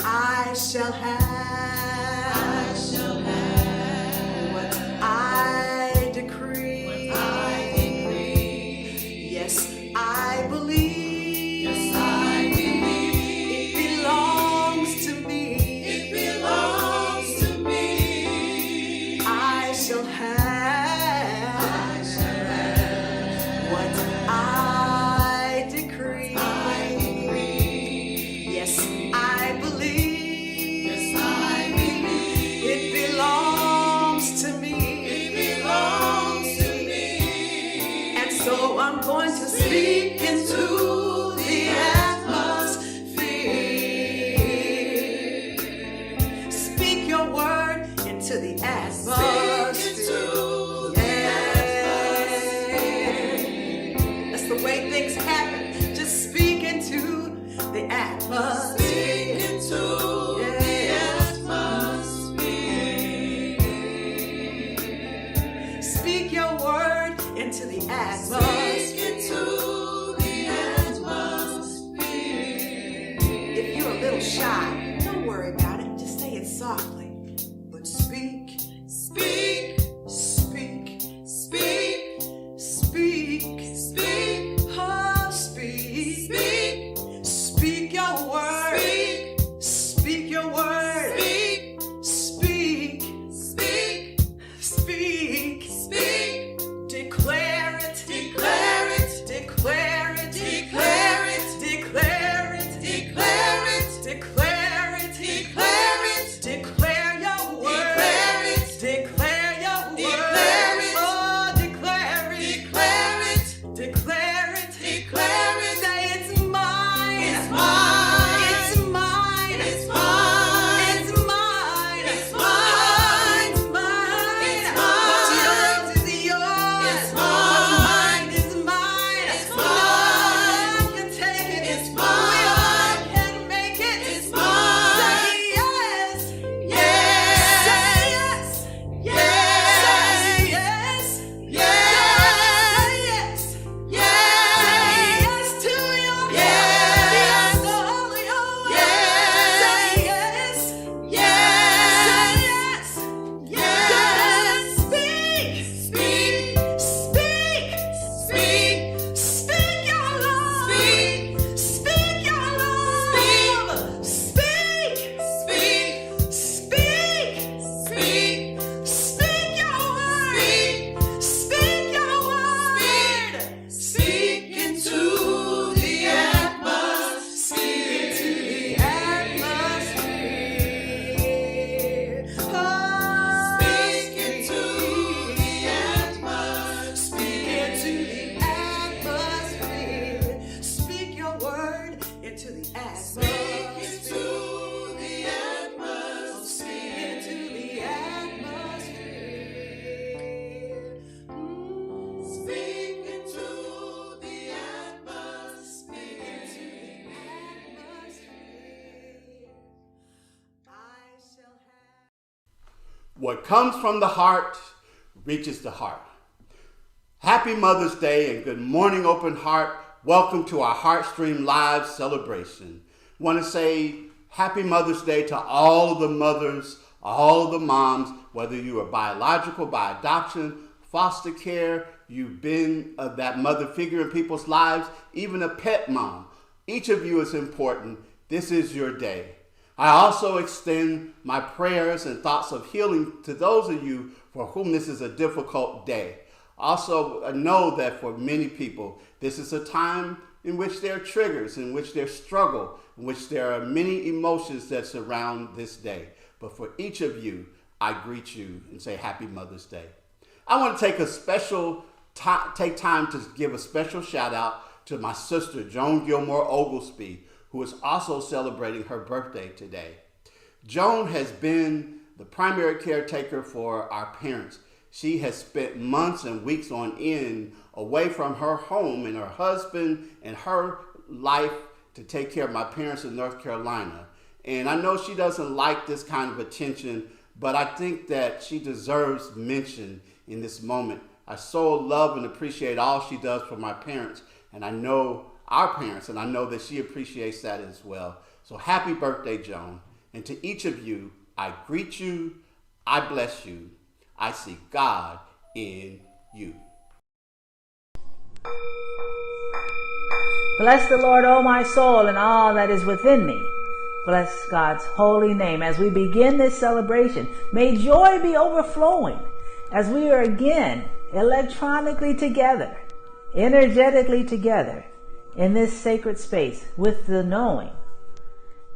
I shall have what I decree. Yes, I believe. It belongs to me. I shall have what I decree. Yes, I believe. It belongs to me. And so I'm going to speak into the atmosphere. Speak your word into the atmosphere. That's the way things happen. Just speak into the atmosphere. Speak your word into the atmosphere. If you're a little shy, don't worry about it. Just say it softly. But speak, speak, speak, speak, speak, speak, oh, speak, speak, speak your word, speak your word, speak, speak, speak, speak, declare it, declare it, declare it, declare it, declare it, declare it, declare it, declare it, declare your word, declare your word, oh, declare it, declare it, say it's mine, it's mine, it's mine, it's mine, it's mine, it's mine, it's mine, what's yours is yours, it's mine, what's mine is mine, it's mine, I can take it, it's mine, I can make it, it's mine, say yes, yes, say yes, yes, say yes, yes, yes, yes, yes to your yes, to all your yes, say yes, yes, say yes, yes, speak, speak, speak, speak, speak your love, speak your love, speak, speak, speak, speak, speak your word, speak your word, speak into the atmosphere, into the atmosphere, oh, speak into the atmosphere, speak into the atmosphere, speak your word into the atmosphere, speak into the atmosphere, speak into the atmosphere, speak into the atmosphere, I shall have. What comes from the heart reaches the heart. Happy Mother's Day and good morning, Open Heart. Welcome to our Heartstream Live celebration. Want to say Happy Mother's Day to all of the mothers, all of the moms, whether you are biological, by adoption, foster care, you've been that mother figure in people's lives, even a pet mom. Each of you is important. This is your day. I also extend my prayers and thoughts of healing to those of you for whom this is a difficult day. Also, know that for many people, this is a time in which there are triggers, in which there's struggle, in which there are many emotions that surround this day. But for each of you, I greet you and say Happy Mother's Day. I want to take time to give a special shout out to my sister, Joan Gilmore Oglesby, who is also celebrating her birthday today. Joan has been the primary caretaker for our parents. She has spent months and weeks on end away from her home and her husband and her life to take care of my parents in North Carolina. And I know she doesn't like this kind of attention, but I think that she deserves mention in this moment. I so love and appreciate all she does for my parents, and I know our parents, and I know that she appreciates that as well. So happy birthday, Joan. And to each of you, I greet you, I bless you, I see God in you. Bless the Lord, O my soul, and all that is within me. Bless God's holy name. As we begin this celebration, may joy be overflowing as we are again electronically together, energetically together in this sacred space with the knowing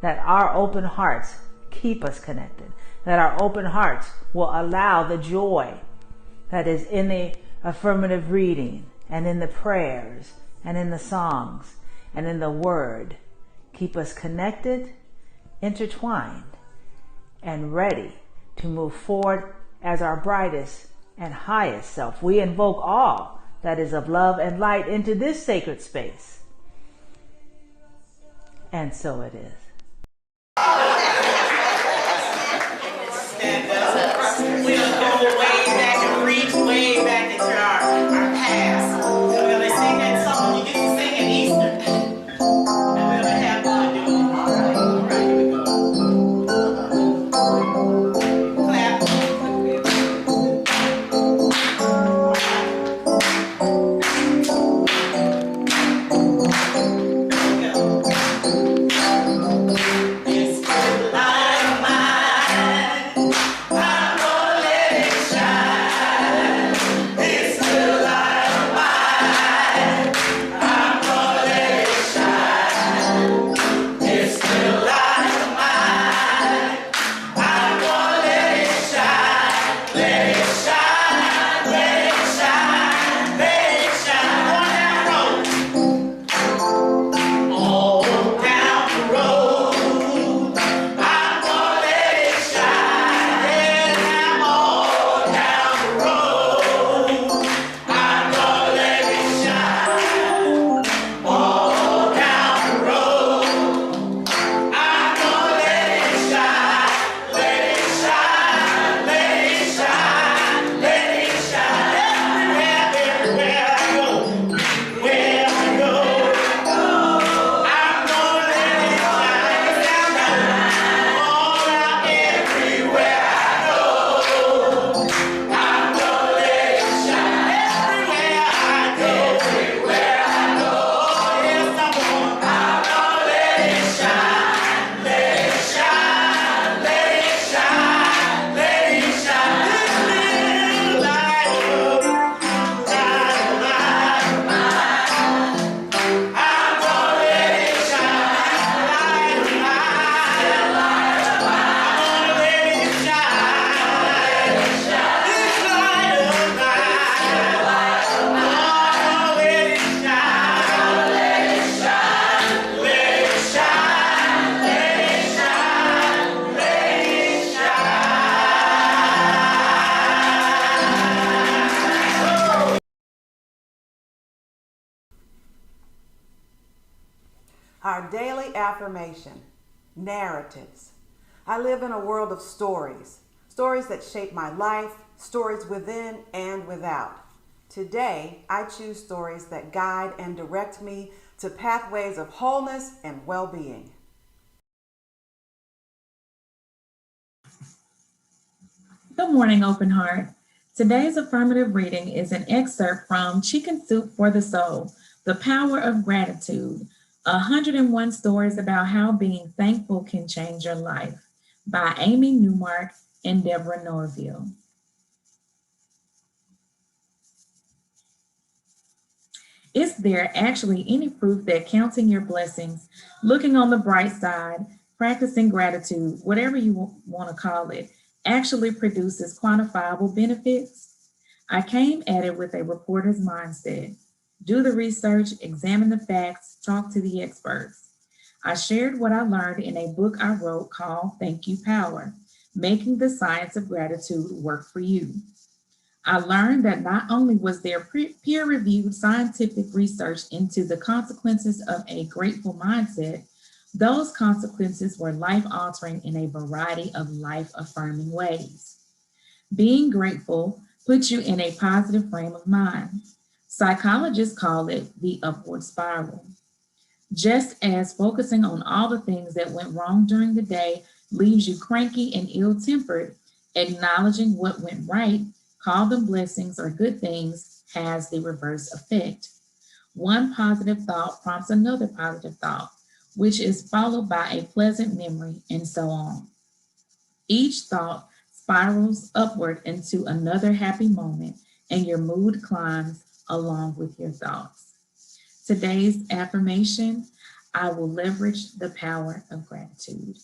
that our open hearts keep us connected, that our open hearts will allow the joy that is in the affirmative reading and in the prayers and in the songs and in the word keep us connected, intertwined, and ready to move forward as our brightest and highest self. We invoke all that is of love and light into this sacred space. And so it is. Stand up. We'll go way back and reach way back into our past. So we're going to sing that song you get to sing at Easter. And we're going to have fun doing it. All right, here we go. Clap. It's good light of mine. I'm gonna let it shine. It's good light of mine. I'm gonna let it shine. It's good light of mine. I'm gonna let it shine. Let it shine. Let it shine. Let it shine. On down the road. I'm gonna let it shine. Yeah, I'm all down the road. I'm gonna let it shine. All down the road. I'm gonna let it shine. Let it shine. Let it shine. Let it shine. Everywhere I go. Where I go. I'm gonna let it shine down all out everywhere I go. I'm gonna let it shine everywhere I go. Everywhere I go. Yes, I'm gonna let it shine. Let it shine. Let it shine. Let it shine. This little light of mine. I'm gonna let it shine, light of mine. I'm gonna let it shine, this light of mine. I'm gonna let it shine, let it shine, let it shine, let it shine, let it shine. Our daily affirmation, narratives. I live in a world of stories, stories that shape my life, stories within and without. Today, I choose stories that guide and direct me to pathways of wholeness and well-being. Good morning, Open Heart. Today's affirmative reading is an excerpt from Chicken Soup for the Soul, The Power of Gratitude, 101 Stories About How Being Thankful Can Change Your Life by Amy Newmark and Deborah Norville. Is there actually any proof that counting your blessings, looking on the bright side, practicing gratitude, whatever you want to call it, actually produces quantifiable benefits? I came at it with a reporter's mindset. Do the research, examine the facts, talk to the experts. I shared what I learned in a book I wrote called Thank You Power, Making the Science of Gratitude Work for You. I learned that not only was there peer-reviewed scientific research into the consequences of a grateful mindset, those consequences were life-altering in a variety of life-affirming ways. Being grateful puts you in a positive frame of mind. Psychologists call it the upward spiral. Just as focusing on all the things that went wrong during the day leaves you cranky and ill-tempered, acknowledging what went right, call them blessings or good things, has the reverse effect. One positive thought prompts another positive thought, which is followed by a pleasant memory, and so on. Each thought spirals upward into another happy moment, and your mood climbs along with your thoughts. Today's affirmation: I will leverage the power of gratitude.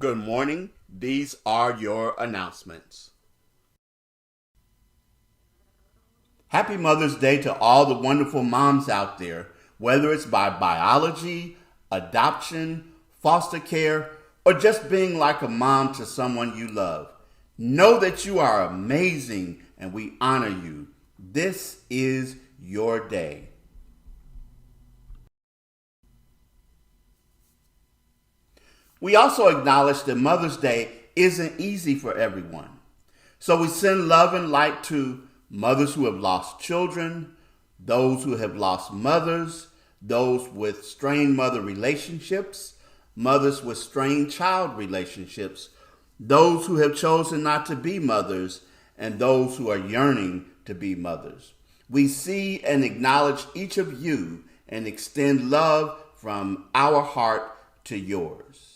Good morning. These are your announcements. Happy Mother's Day to all the wonderful moms out there, whether it's by biology, adoption, foster care, or just being like a mom to someone you love. Know that you are amazing and we honor you. This is your day. We also acknowledge that Mother's Day isn't easy for everyone. So we send love and light to mothers who have lost children, those who have lost mothers, those with strained mother relationships, mothers with strained child relationships, those who have chosen not to be mothers, and those who are yearning to be mothers. We see and acknowledge each of you and extend love from our heart to yours.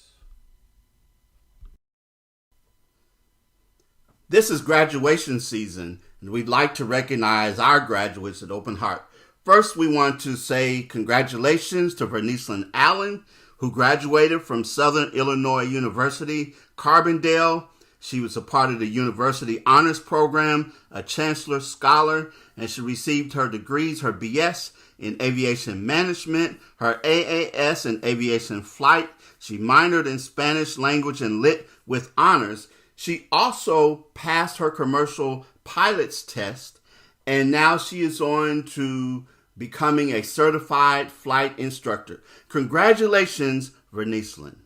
This is graduation season, and we'd like to recognize our graduates at Open Heart. First, we want to say congratulations to Vernicelyn Allen, who graduated from Southern Illinois University, Carbondale. She was a part of the University Honors Program, a Chancellor Scholar, and she received her degrees, her BS in Aviation Management, her AAS in Aviation Flight. She minored in Spanish Language and Lit with honors. She also passed her commercial pilot's test, and now she is on to becoming a certified flight instructor. Congratulations, Vernicelyn.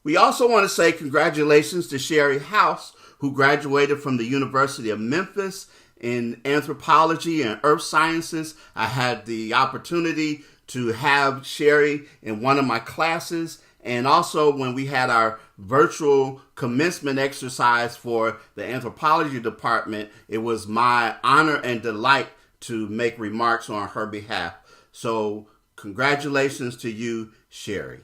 We also want to say congratulations to Sherry House, who graduated from the University of Memphis in anthropology and earth sciences. I had the opportunity to have Sherry in one of my classes, and also when we had our virtual commencement exercise for the anthropology department, it was my honor and delight to make remarks on her behalf. So congratulations to you, Sherry.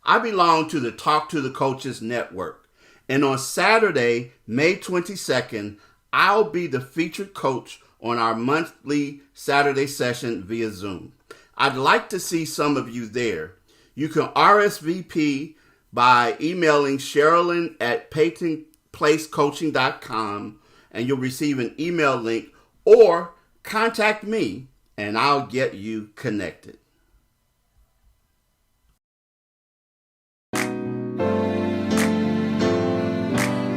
I belong to the Talk to the Coaches Network, and on Saturday, May 22nd, I'll be the featured coach on our monthly Saturday session via Zoom. I'd like to see some of you there. You can RSVP by emailing Sherilyn at peytonplacecoaching.com, and you'll receive an email link, or contact me and I'll get you connected.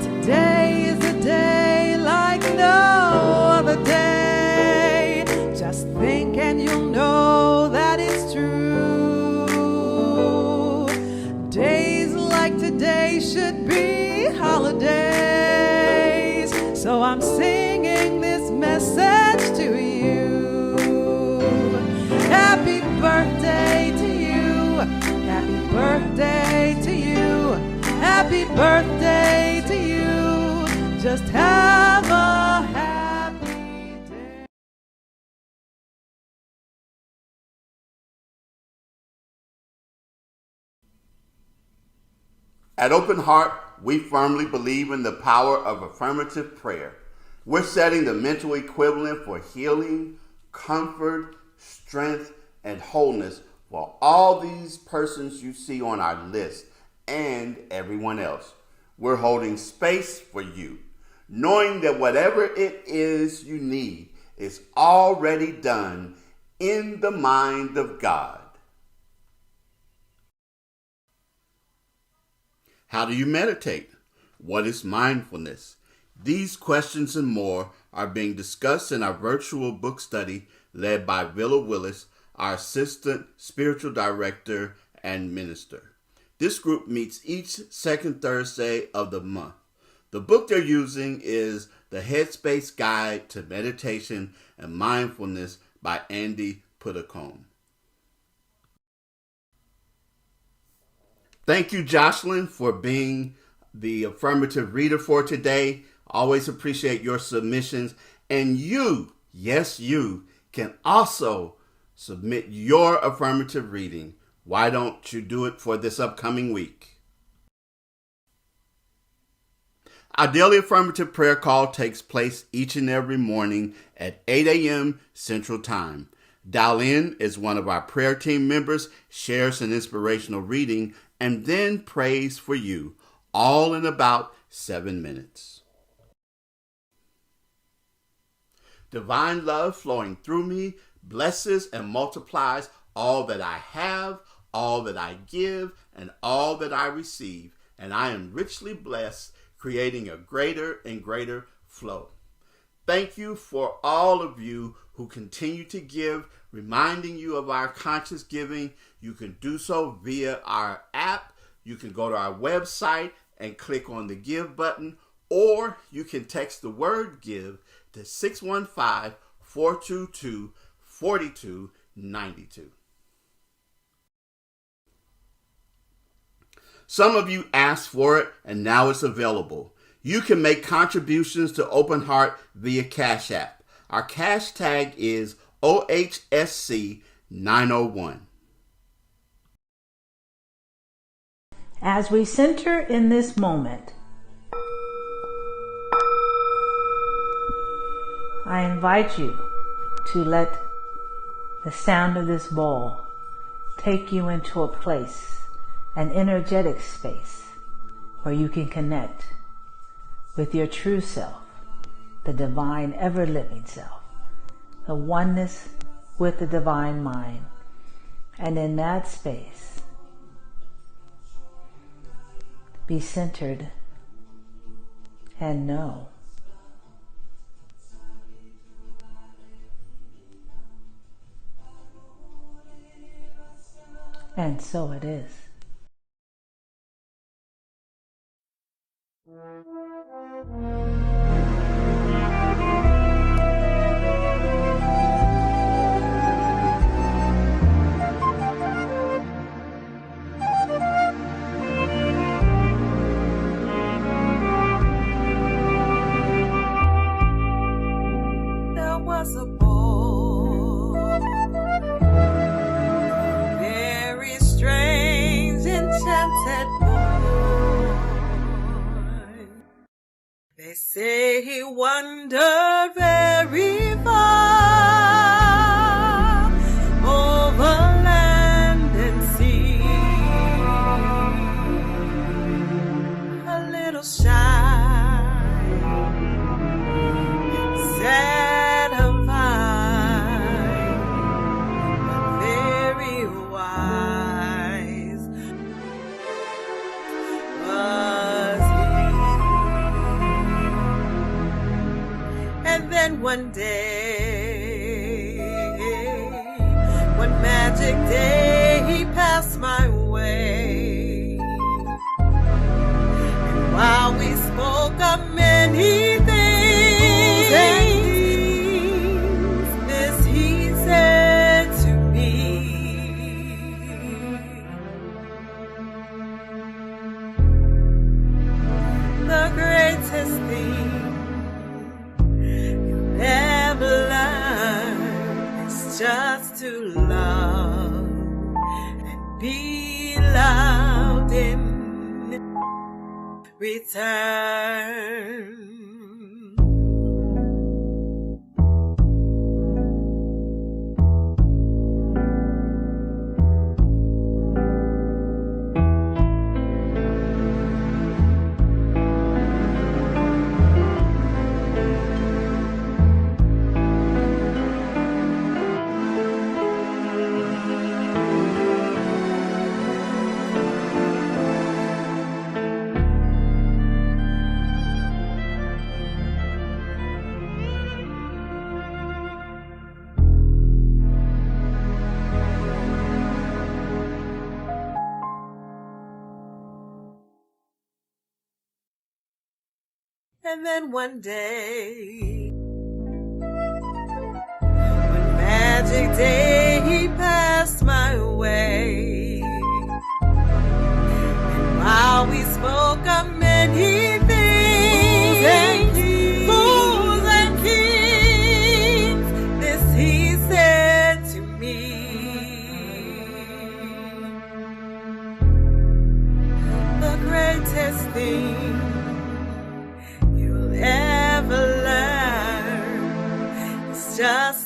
Today is a day like no other day. Just think and you'll know that it's true. Days like today should be holidays. So I'm singing this message to you. Happy birthday to you. Happy birthday to you. Happy birthday to you. Just have a happy day. At Open Heart, we firmly believe in the power of affirmative prayer. We're setting the mental equivalent for healing, comfort, strength, and wholeness for all these persons you see on our list and everyone else. We're holding space for you, knowing that whatever it is you need is already done in the mind of God. How do you meditate? What is mindfulness? These questions and more are being discussed in our virtual book study led by Villa Willis, our assistant spiritual director and minister. This group meets each second Thursday of the month. The book they're using is The Headspace Guide to Meditation and Mindfulness by Andy Puddicombe. Thank you, Jocelyn, for being the affirmative reader for today. Always appreciate your submissions. And you, yes, you, can also submit your affirmative reading. Why don't you do it for this upcoming week? Our daily affirmative prayer call takes place each and every morning at 8 a.m. Central Time. Dial in as one of our prayer team members shares an inspirational reading and then prays for you, all in about 7 minutes. Divine love flowing through me blesses and multiplies all that I have, all that I give, and all that I receive, and I am richly blessed, creating a greater and greater flow. Thank you for all of you who continue to give, reminding you of our conscious giving. You can do so via our app. You can go to our website and click on the give button, or you can text the word give to 615-422-4292. Some of you asked for it, and now it's available. You can make contributions to Open Heart via Cash App. Our cash tag is OHSC901. As we center in this moment, I invite you to let the sound of this ball take you into a place, an energetic space, where you can connect with your true self, the divine, ever-living self, the oneness with the divine mind. And in that space, be centered and know. And so it is. There was a boy, very strange, enchanted boy. They say he wandered very far over land and sea, a little shy, sad and fine, but very wise was he. And then one day, one magic day, he passed my way. And while we spoke of many things, this he said to me: the greatest thing you'll ever learn is just to love and be loved in return. And then one day, one magic day, he passed my way. And while we spoke of many things, fools and kings, this he said to me: the greatest thing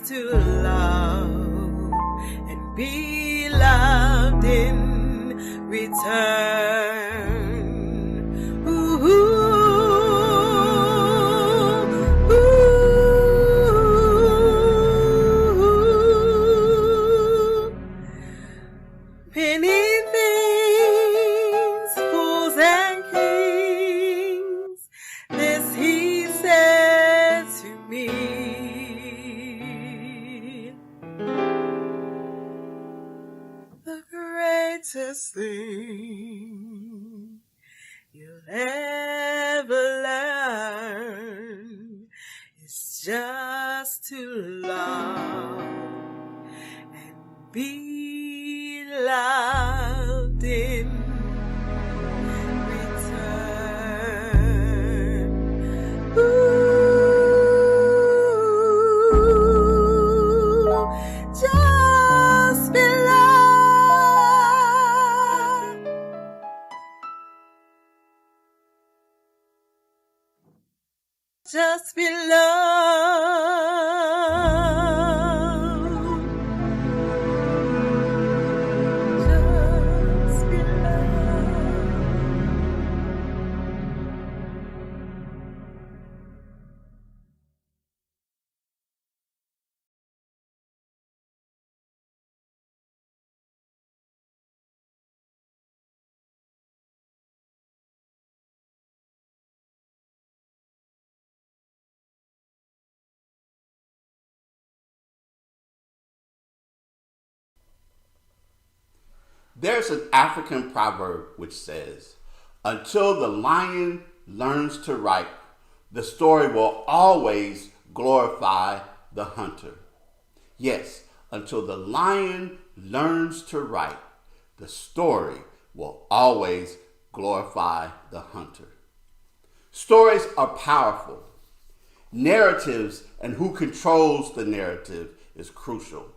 just to love and be loved in return. Ooh, ooh, ooh. Many things, fools and kings, this he said to me. The greatest thing you'll ever learn is just to love and be loved in return. Ooh, just be loved. Just be loved. Just be loved. There's an African proverb which says, until the lion learns to write, the story will always glorify the hunter. Yes, until the lion learns to write, the story will always glorify the hunter. Stories are powerful. Narratives and who controls the narrative is crucial.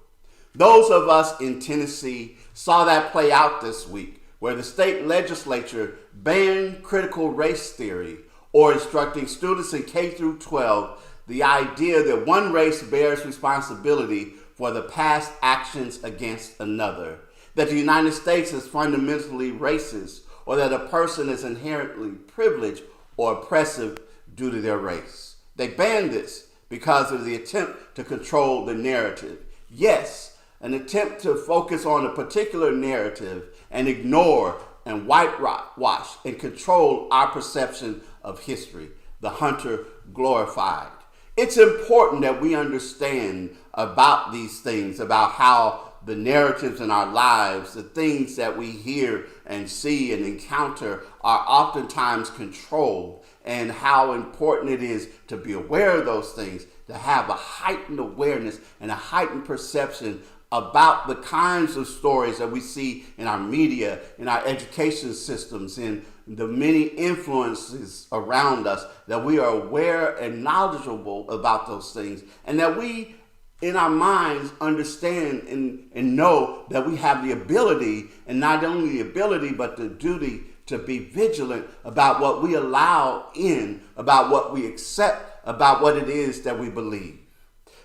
Those of us in Tennessee saw that play out this week, where the state legislature banned critical race theory or instructing students in K through 12 the idea that one race bears responsibility for the past actions against another, that the United States is fundamentally racist, or that a person is inherently privileged or oppressive due to their race. They banned this because of the attempt to control the narrative. Yes, an attempt to focus on a particular narrative and ignore and whitewash and control our perception of history, the hunter glorified. It's important that we understand about these things, about how the narratives in our lives, the things that we hear and see and encounter are oftentimes controlled, and how important it is to be aware of those things, to have a heightened awareness and a heightened perception about the kinds of stories that we see in our media, in our education systems, in the many influences around us, that we are aware and knowledgeable about those things, and that we, in our minds, understand and know that we have the ability, and not only the ability, but the duty to be vigilant about what we allow in, about what we accept, about what it is that we believe.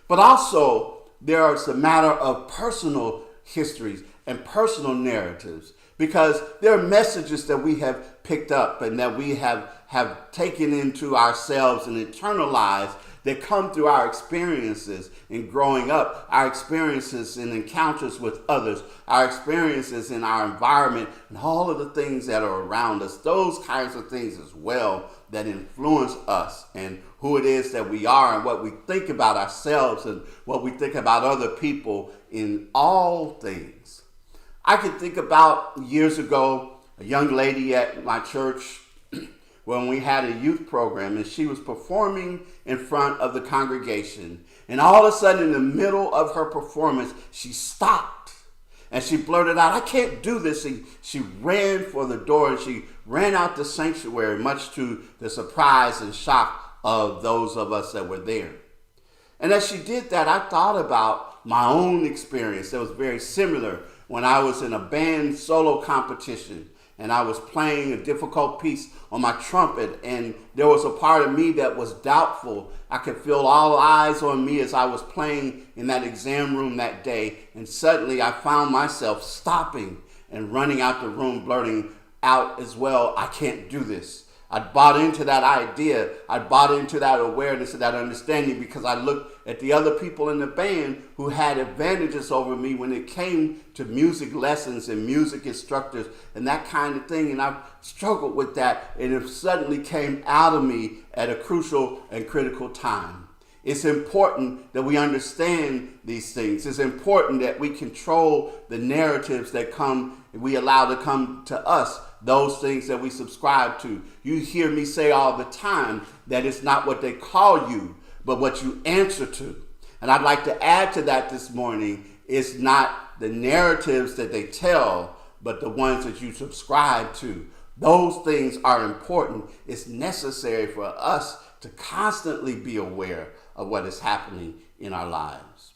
But also, there's a matter of personal histories and personal narratives, because there are messages that we have picked up and that we have taken into ourselves and internalized that come through our experiences in growing up, our experiences in encounters with others, our experiences in our environment, and all of the things that are around us. Those kinds of things as well that influence us and who it is that we are and what we think about ourselves and what we think about other people in all things. I can think about years ago, a young lady at my church when we had a youth program, and she was performing in front of the congregation. And all of a sudden, in the middle of her performance, she stopped and she blurted out, "I can't do this." And she ran for the door and she ran out the sanctuary, much to the surprise and shock of those of us that were there. And as she did that, I thought about my own experience that was very similar when I was in a band solo competition. and I was playing a difficult piece on my trumpet, and there was a part of me that was doubtful. I could feel all eyes on me as I was playing in that exam room that day, and suddenly I found myself stopping and running out the room, blurting out as well, I can't do this. I bought into that idea. I bought into that awareness and that understanding because I looked at the other people in the band who had advantages over me when it came to music lessons and music instructors and that kind of thing. And I struggled with that, and it suddenly came out of me at a crucial and critical time. It's important that we understand these things. It's important that we control the narratives that we allow to come to us, those things that we subscribe to. You hear me say all the time that it's not what they call you, but what you answer to. And I'd like to add to that this morning, it's not the narratives that they tell, but the ones that you subscribe to. Those things are important. It's necessary for us to constantly be aware of what is happening in our lives.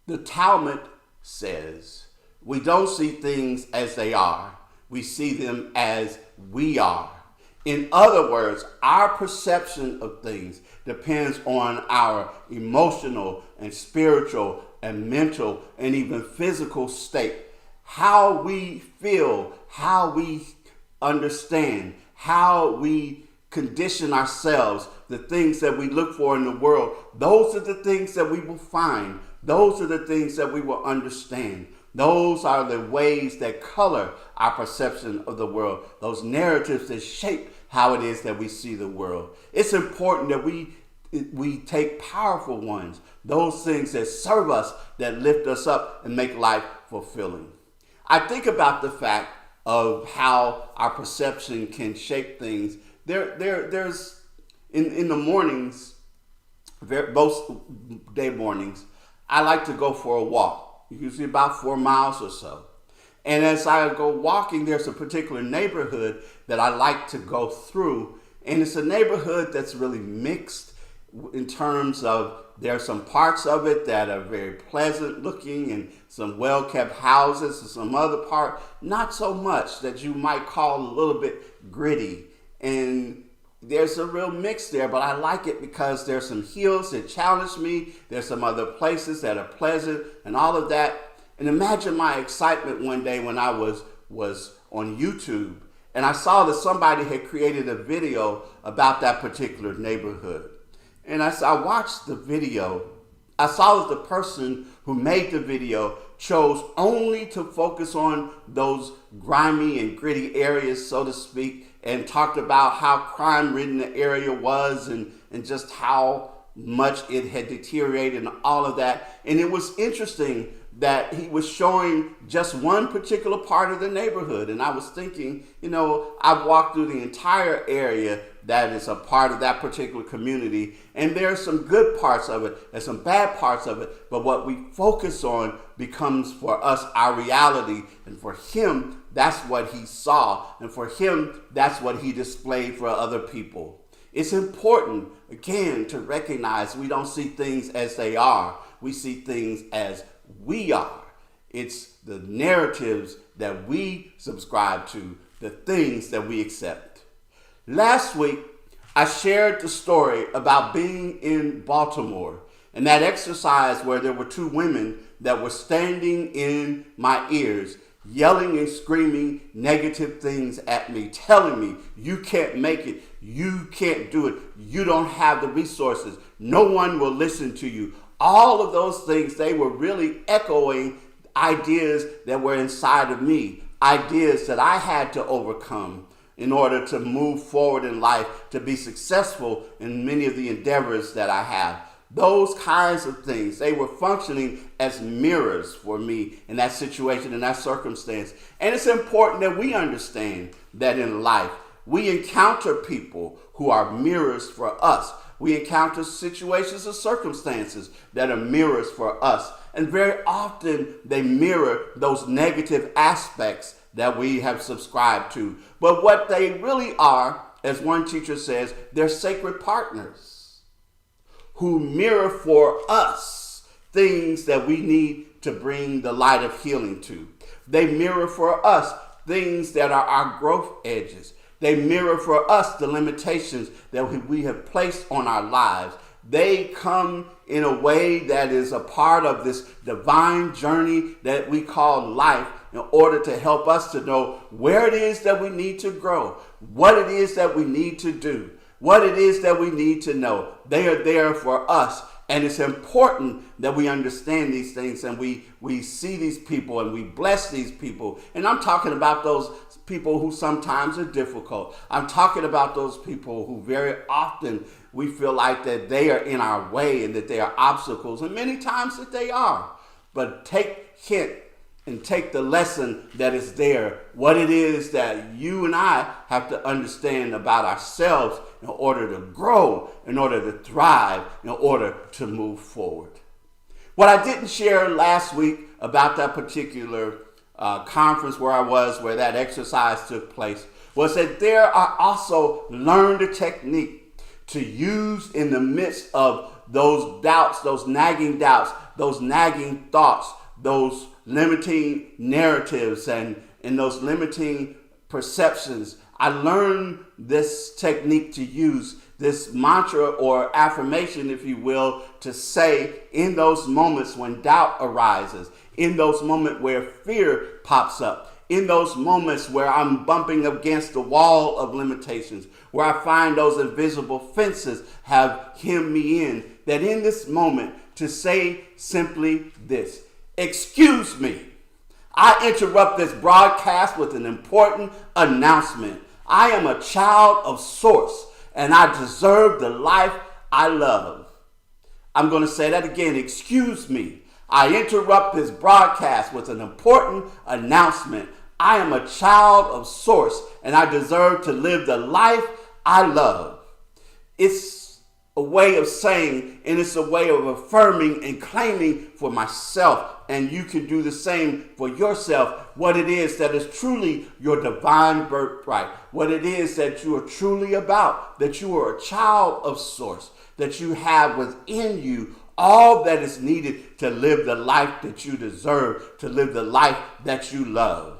The Talmud says, we don't see things as they are. We see them as we are. In other words, our perception of things depends on our emotional and spiritual and mental and even physical state. How we feel, how we understand, how we condition ourselves, the things that we look for in the world, those are the things that we will find. Those are the things that we will understand. Those are the ways that color our perception of the world, those narratives that shape how it is that we see the world. It's important that we take powerful ones, those things that serve us, that lift us up and make life fulfilling. I think about the fact of how our perception can shape things. There's in the mornings, most day mornings, I like to go for a walk, usually about 4 miles or so. And as I go walking, there's a particular neighborhood that I like to go through. And it's a neighborhood that's really mixed in terms of there are some parts of it that are very pleasant looking and some well-kept houses, and some other part, not so much, that you might call a little bit gritty. And there's a real mix there, but I like it because there's some hills that challenge me. There's some other places that are pleasant and all of that. And imagine my excitement one day when I was on YouTube and I saw that somebody had created a video about that particular neighborhood. And as I watched the video, I saw that the person who made the video chose only to focus on those grimy and gritty areas, so to speak, and talked about how crime-ridden the area was and just how much it had deteriorated and all of that. And it was interesting that he was showing just one particular part of the neighborhood. And I was thinking, I've walked through the entire area that is a part of that particular community, and there are some good parts of it and some bad parts of it, but what we focus on becomes for us our reality, and for him, that's what he saw, and for him, that's what he displayed for other people. It's important, again, to recognize we don't see things as they are. We see things as we are. It's the narratives that we subscribe to, the things that we accept. Last week, I shared the story about being in Baltimore and that exercise where there were 2 women that were standing in my ears, yelling and screaming negative things at me, telling me, you can't make it, you can't do it, you don't have the resources, no one will listen to you. All of those things, they were really echoing ideas that were inside of me, ideas that I had to overcome in order to move forward in life, to be successful in many of the endeavors that I have. Those kinds of things, they were functioning as mirrors for me in that situation, in that circumstance. And it's important that we understand that in life, we encounter people who are mirrors for us. We encounter situations and circumstances that are mirrors for us. And very often they mirror those negative aspects that we have subscribed to. But what they really are, as one teacher says, they're sacred partners who mirror for us things that we need to bring the light of healing to. They mirror for us things that are our growth edges. They mirror for us the limitations that we have placed on our lives. They come in a way that is a part of this divine journey that we call life, in order to help us to know where it is that we need to grow, what it is that we need to do, what it is that we need to know. They are there for us. And it's important that we understand these things, and we see these people and we bless these people. And I'm talking about those people who sometimes are difficult. I'm talking about those people who very often we feel like that they are in our way and that they are obstacles, and many times that they are. But take hint and take the lesson that is there, what it is that you and I have to understand about ourselves in order to grow, in order to thrive, in order to move forward. What I didn't share last week about that particular conference where I was, where that exercise took place, was that there are also learned technique to use in the midst of those doubts, those nagging thoughts, those limiting narratives and those limiting perceptions. I learned this technique to use, this mantra or affirmation, if you will, to say in those moments when doubt arises, in those moments where fear pops up, in those moments where I'm bumping against the wall of limitations, where I find those invisible fences have hemmed me in, that in this moment to say simply this: excuse me, I interrupt this broadcast with an important announcement. I am a child of Source, and I deserve the life I love. I'm going to say that again. Excuse me, I interrupt this broadcast with an important announcement. I am a child of Source, and I deserve to live the life I love. It's a way of saying, and it's a way of affirming and claiming for myself, and you can do the same for yourself, what it is that is truly your divine birthright, what it is that you are truly about, that you are a child of Source, that you have within you all that is needed to live the life that you deserve, to live the life that you love.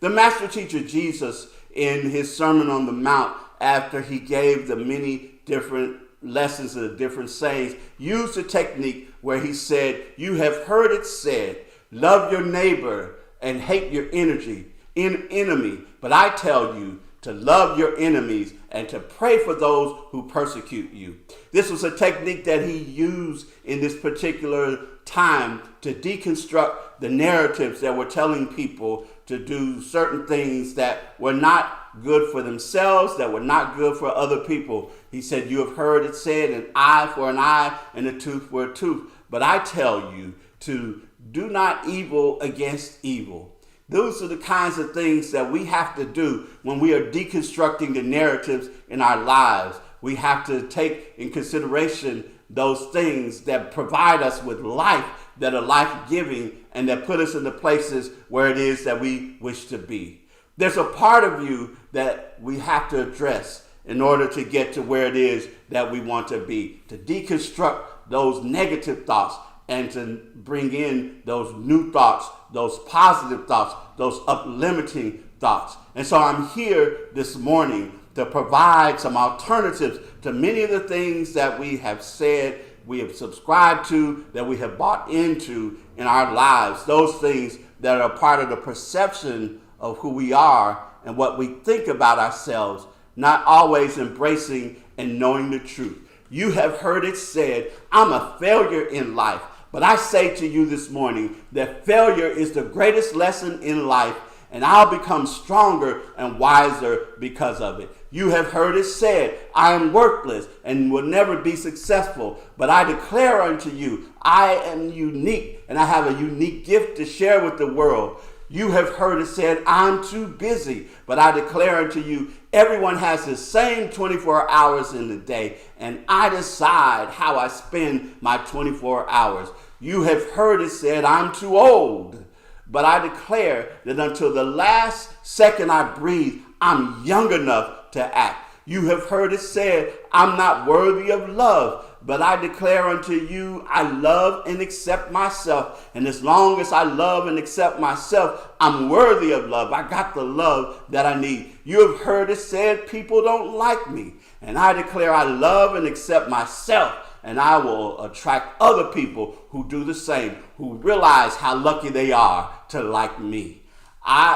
The master teacher Jesus, in his Sermon on the Mount, after he gave the many different lessons and the different sayings, used a technique where he said, you have heard it said, love your neighbor and hate your enemy. But I tell you to love your enemies and to pray for those who persecute you. This was a technique that he used in this particular time to deconstruct the narratives that were telling people to do certain things that were not good for themselves, that were not good for other people. He said, you have heard it said, an eye for an eye and a tooth for a tooth. But I tell you to do not evil against evil. Those are the kinds of things that we have to do when we are deconstructing the narratives in our lives. We have to take in consideration those things that provide us with life, that are life-giving, and that put us in the places where it is that we wish to be. There's a part of you that we have to address in order to get to where it is that we want to be, to deconstruct those negative thoughts and to bring in those new thoughts, those positive thoughts, those uplifting thoughts. And so I'm here this morning to provide some alternatives to many of the things that we have said, we have subscribed to, that we have bought into in our lives, those things that are part of the perception of who we are and what we think about ourselves, not always embracing and knowing the truth. You have heard it said, I'm a failure in life. But I say to you this morning that failure is the greatest lesson in life, and I'll become stronger and wiser because of it. You have heard it said, I am worthless and will never be successful. But I declare unto you, I am unique, and I have a unique gift to share with the world. You have heard it said, I'm too busy. But I declare unto you, everyone has the same 24 hours in the day, and I decide how I spend my 24 hours. You have heard it said, I'm too old. But I declare that until the last second I breathe, I'm young enough to act. You have heard it said, I'm not worthy of love. but I declare unto you, I love and accept myself. And as long as I love and accept myself, I'm worthy of love. I got the love that I need. You have heard it said, people don't like me. And I declare I love and accept myself. And I will attract other people who do the same, who realize how lucky they are to like me.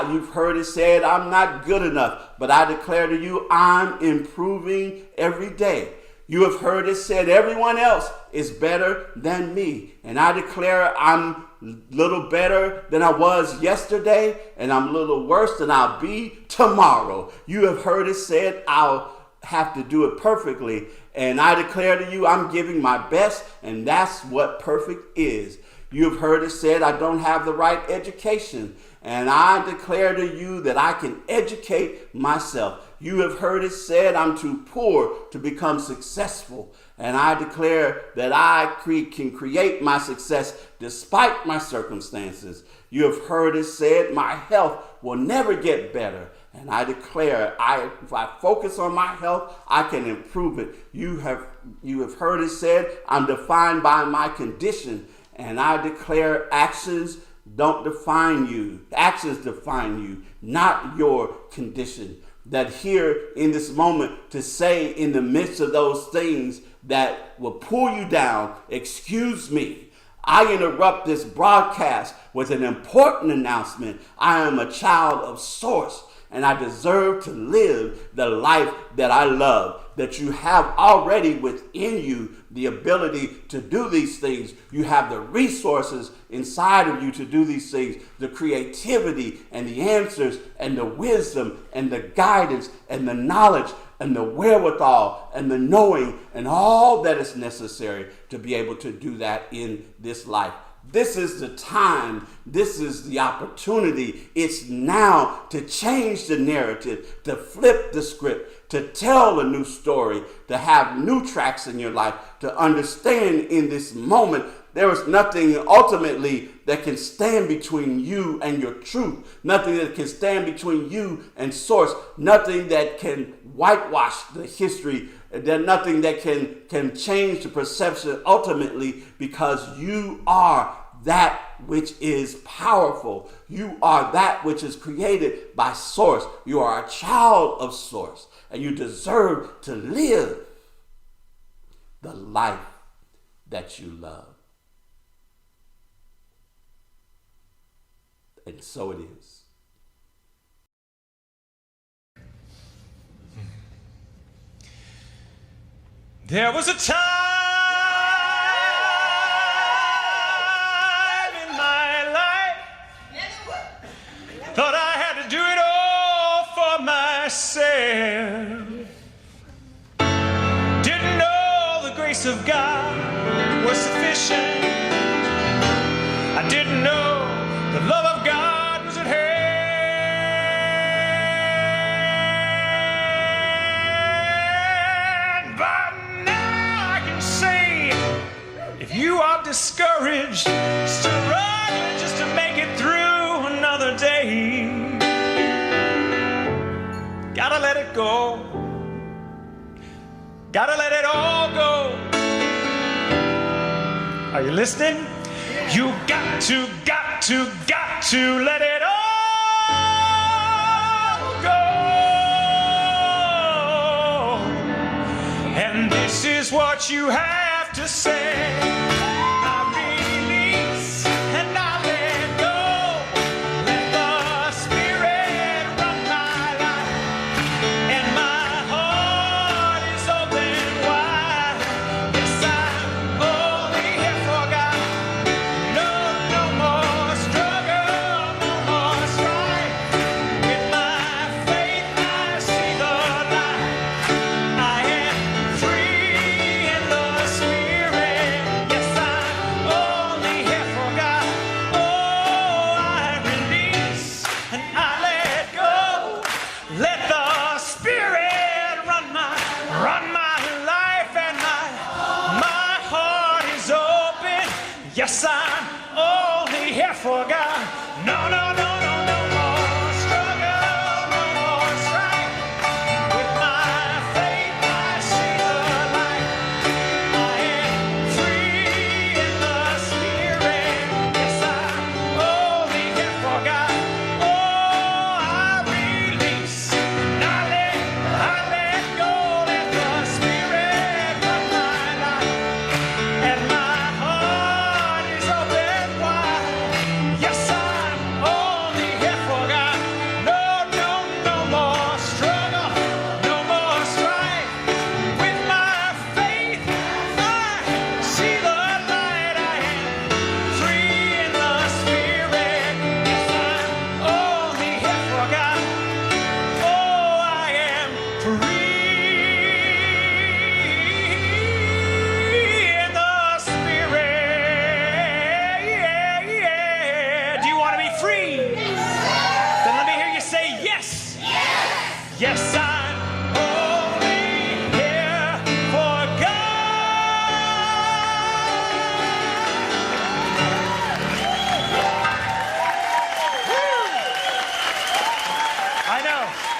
You've heard it said, I'm not good enough, but I declare to you, I'm improving every day. You have heard it said, everyone else is better than me. And I declare I'm a little better than I was yesterday, and I'm a little worse than I'll be tomorrow. You have heard it said, I'll have to do it perfectly. And I declare to you, I'm giving my best, and that's what perfect is. You have heard it said, I don't have the right education. And I declare to you that I can educate myself. You have heard it said, I'm too poor to become successful. And I declare that I can create my success despite my circumstances. You have heard it said, my health will never get better. And I declare, if I focus on my health, I can improve it. You have heard it said, I'm defined by my condition. And I declare actions don't define you. Actions define you, not your condition. That here in this moment to say in the midst of those things that will pull you down, excuse me. I interrupt this broadcast with an important announcement. I am a child of Source, and I deserve to live the life that I love. That you have already within you the ability to do these things. You have the resources inside of you to do these things, the creativity and the answers and the wisdom and the guidance and the knowledge and the wherewithal and the knowing and all that is necessary to be able to do that in this life. This is the time. This is the opportunity. It's now to change the narrative, to flip the script, to tell a new story, to have new tracks in your life, to understand in this moment there is nothing ultimately that can stand between you and your truth. Nothing that can stand between you and Source. Nothing that can whitewash the history. There's nothing that can change the perception ultimately, because you are that which is powerful. You are that which is created by Source. You are a child of Source, and you deserve to live the life that you love. And so it is. There was a time in my life, thought I had to do it all for myself. Didn't know the grace of God was sufficient. I didn't know the love of God was at hand. But now I can say, if you are discouraged, struggling just to make it through another day, gotta let it go. Gotta let it all go. Are you listening? You got to let it all go. And this is what you have to say. I release and I let go. Let the Spirit run my life. And my heart is open wide. Yes, I'm only here for God. No more struggle, no more strife. With my faith I see the light. I am free in the Spirit. Yes, I yes. Yes, I'm only here for God. I know.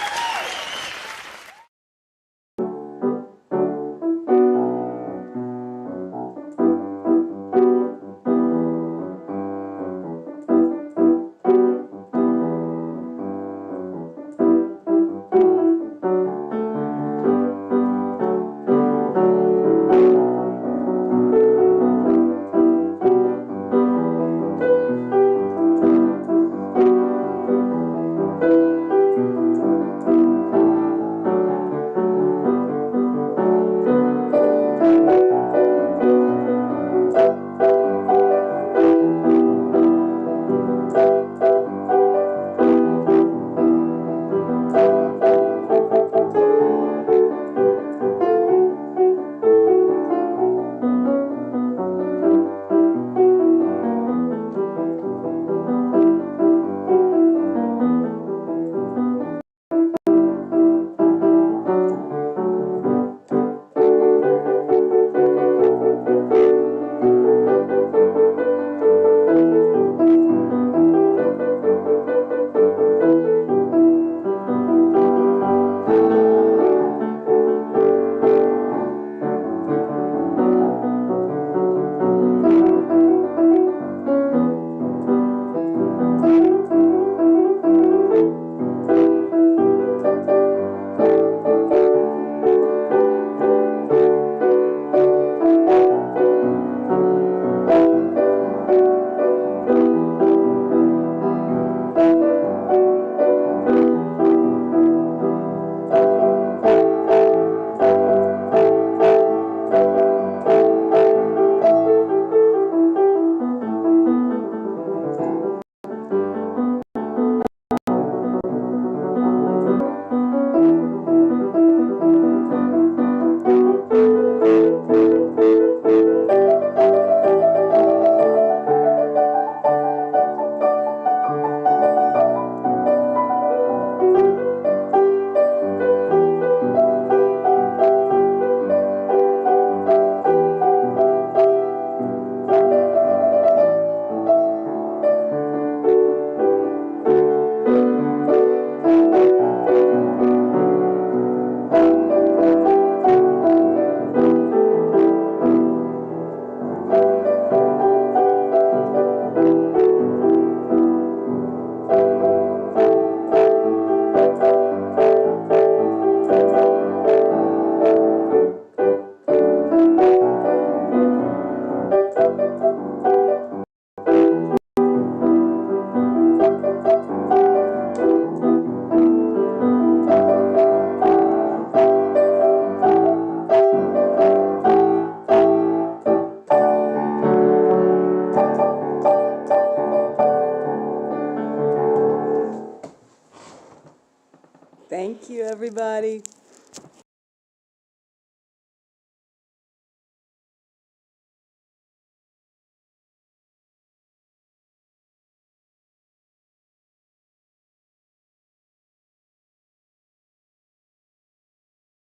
Thank you, everybody.